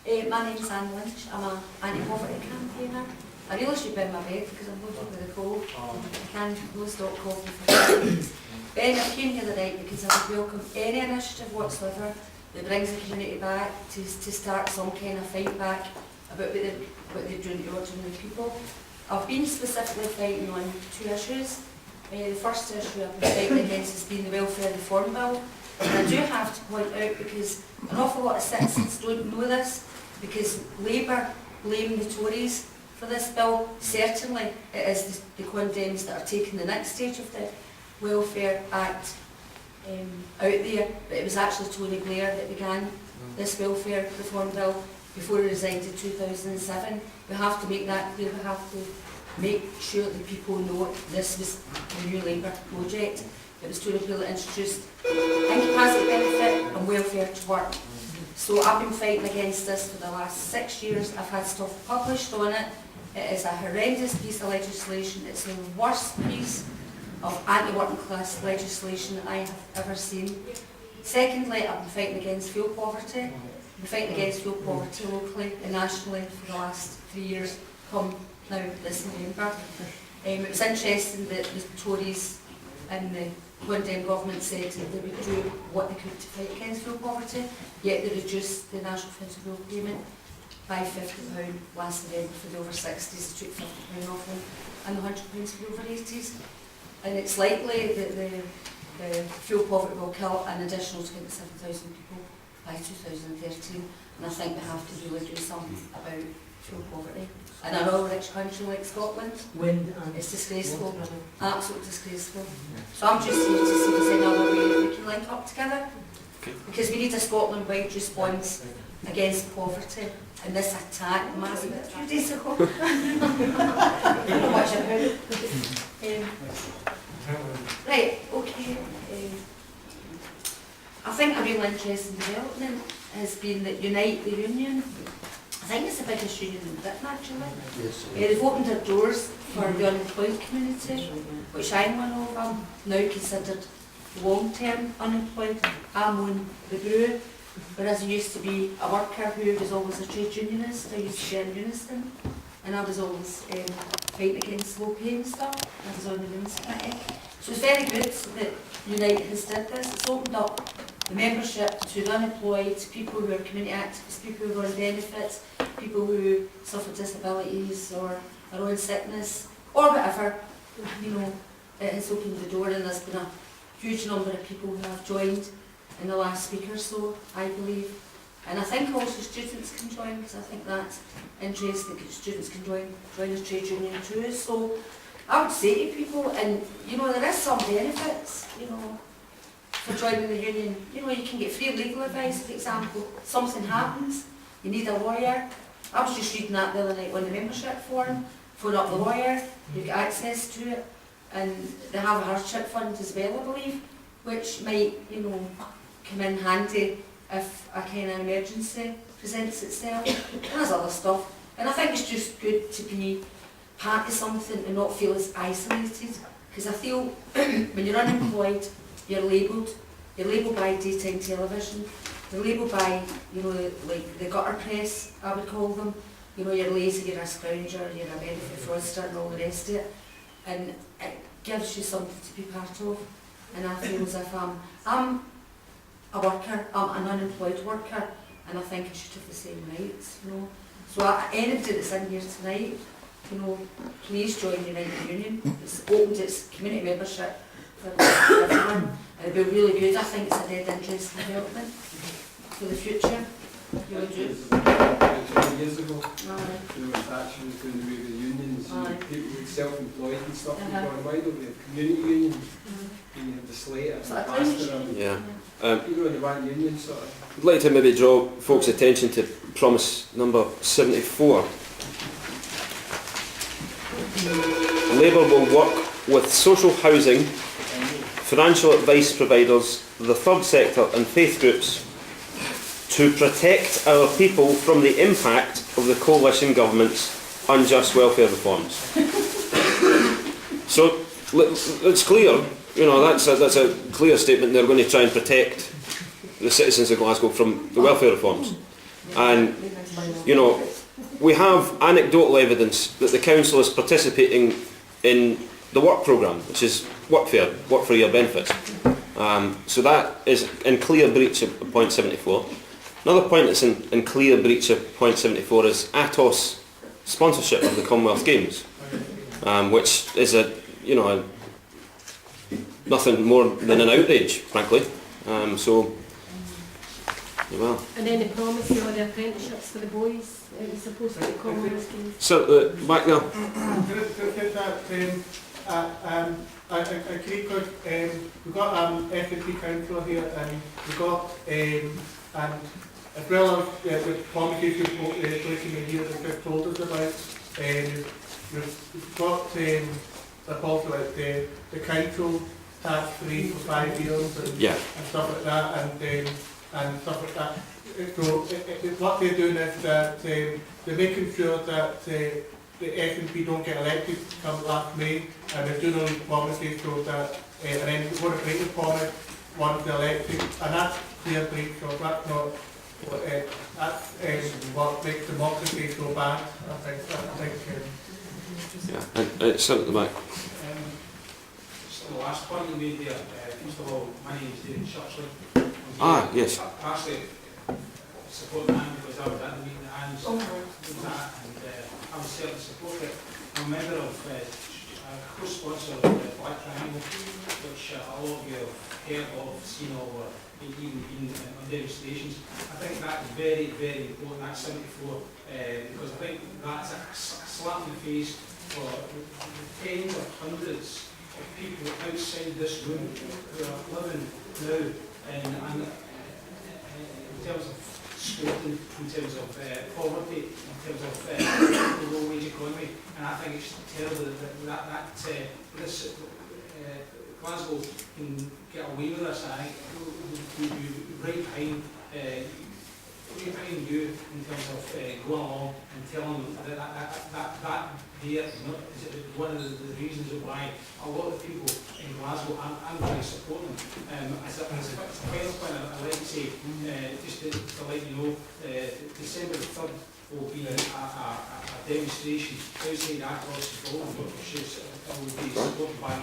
My name's Lynch. I'm an anti-poverty campaigner. I really should be in my bed because I'm loaded with a cold. I can't no stop coughing for 5 days. But anyway, I came here the night because I would welcome any initiative whatsoever that brings the community back to start some kind of fight back about what they're doing to ordinary people. I've been specifically fighting on 2 issues. The first issue I've been fighting against has been the Welfare Reform Bill. And I do have to point out, because an awful lot of citizens don't know this, because Labour blame the Tories for this bill. Certainly it is the Condems that are taking the next stage of the Welfare Act out there, but it was actually Tony Blair that began this Welfare Reform Bill before he resigned in 2007. We have to make that clear. We have to make sure that people know this was the new Labour project. It was Tony Blair that introduced incapacity benefit and welfare to work. So I've been fighting against this for the last 6 years. I've had stuff published on it. It is a horrendous piece of legislation. It's the worst piece of anti-working class legislation that I have ever seen. Secondly, I've been fighting against fuel poverty. I've been fighting against fuel poverty locally and nationally for the last 3 years, come now this November. It was interesting that the Tories and the Condem government said that they would do what they could to fight against fuel poverty, yet they reduced the national fuel payment by £50 last November for the over 60s, they took £50 off them, and the £100 for the over 80s. And it's likely that the fuel poverty will kill an additional 27,000 people by 2013, and I think we have to really do something about fuel poverty. In an oil-rich country like Scotland, it's disgraceful, absolutely disgraceful. So I'm just here to see if there's any other way that we can link up together, because we need a Scotland-wide response against poverty. And this attack, massive, a few days ago. I don't know much about it. Right, okay. I think a real interesting development has been that Unite the Union, I think it's the biggest union in Britain actually. Yes. They've opened their doors for the unemployed community, which I'm one of. I'm now considered long-term unemployed. I'm on the brew, whereas I used to be a worker who was always a trade unionist. I used to be in unison, and I was always fighting against low pay and stuff. I was on the Women's Committee. So it's very good that Unite has did this. It's opened up the membership to the unemployed, people who are community activists, people who are on benefits, people who suffer disabilities or are on sickness, or whatever. You know, it has opened the door, and there's been a huge number of people who have joined in the last week or so, I believe. And I think also students can join, because I think that's interesting, that students can join a trade union too. So I would say to people, and you know, there is some benefits, you know, for joining the union. You know, you can get free legal advice, for example. Something happens, you need a lawyer. I was just reading that the other night on the membership form. Phone up the lawyer, you get access to it, and they have a hardship fund as well, I believe, which might, you know, come in handy if a kind of emergency presents itself. And there's other stuff. And I think it's just good to be part of something and not feel as isolated. Because I feel when you're unemployed, you're labelled. You're labelled by daytime television. You're labelled by, you know, like the gutter press, I would call them. You know, you're lazy, you're a scrounger, you're a benefit fraudster and all the rest of it. And it gives you something to be part of. And I feel as if I'm a worker, I'm an unemployed worker, and I think I should have the same rights, you know. So anybody that's in here tonight, you know, please join Unite the Union. It's opened its community membership for everyone, and it'll be really good. I think it's a dead interesting development for the future. You would do. 20 years ago, Aye. you know, Thatcher was going to be the unions, Aye. people with self-employed and stuff. Uh-huh. Why don't we have community unions? And you have the Slater and So the I Pastor and Yeah. you know, the one union sort of. I'd like to maybe draw folks' attention to promise number 74. Labour will work with social housing, financial advice providers, the third sector and faith groups to protect our people from the impact of the coalition government's unjust welfare reforms. So it's clear, you know, that's a clear statement. They're going to try and protect the citizens of Glasgow from the welfare reforms. And, you know, we have anecdotal evidence that the council is participating in the work programme, which is work for your benefits. So that is in clear breach of point 74. Another point that's in clear breach of point 74 is ATOS sponsorship of the Commonwealth Games, which is nothing more than an outrage, frankly. Well. And then the promise of the apprenticeships for the boys, it was supposed to be Commonwealth Games. So, back there. I agree because we've got F&P councillor here, and we've got and as well as the promises you've placing in here that they've told us about, we've got also like the council tax free for 5 years and stuff like that, and stuff like that. So what they're doing is that they're making sure that the F&P don't get elected come last May, and they're doing all these promises so that, and then we're going to break the promise once they're elected, and that's clear breach, so that's not that's what makes democracy so bad. I think. Yeah, it's at the back. So the last point you made there, first of all, my name is David Churchley. Yes. I actually support the man because I was at the meeting that Anne's was at, and I was certainly support it. I'm a member of a co-sponsor of the Black Triangle, which a lot of you have heard of, seen or even been on demonstrations. I think that's very, very important, that 74, because I think that's a slap in the face for tens or hundreds of people outside this room who are living now in terms of squatting, in terms of poverty, in terms of the low wage economy, and I think it's terrible that this Glasgow can get away with this. I think we'll be right behind you in terms of going along and telling them that there is one of the reasons why a lot of people in Glasgow I'm going to support them. As a final point, I'd like to say, just to let you know, December the 3rd will be a demonstration outside ATOS building, which will be supported by the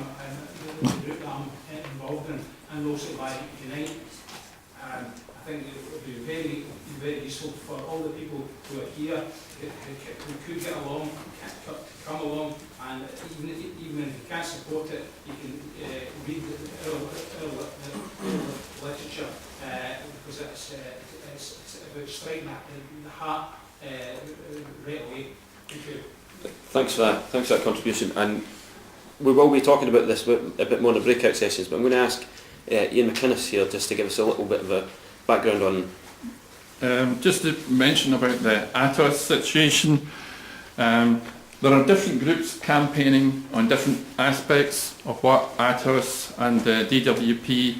group that I'm involved in, and also by Unite. I think it would be very, very useful for all the people who are here who could get along, come along, and even if you can't support it, you can read our literature, because it's about striking the heart right away. Thank you. Thanks for that contribution, and we will be talking about this a bit more in the breakout sessions, but I'm going to ask Ian McInnes here just to give us a little bit of a background on. Just to mention about the ATOS situation, there are different groups campaigning on different aspects of what ATOS and the DWP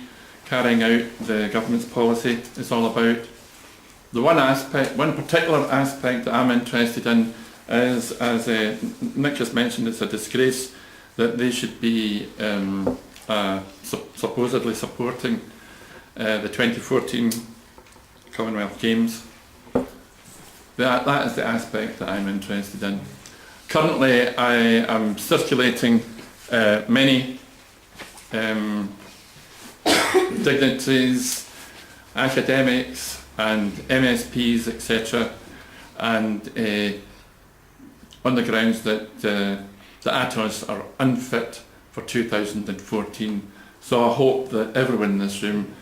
carrying out the government's policy is all about. The one particular aspect that I'm interested in is, as Nick just mentioned, it's a disgrace that they should be supposedly supporting the 2014 Commonwealth Games. That is the aspect that I'm interested in. Currently, I am circulating many dignitaries, academics and MSPs, etc., and on the grounds that the ATOS are unfit for 2014. So I hope that everyone in this room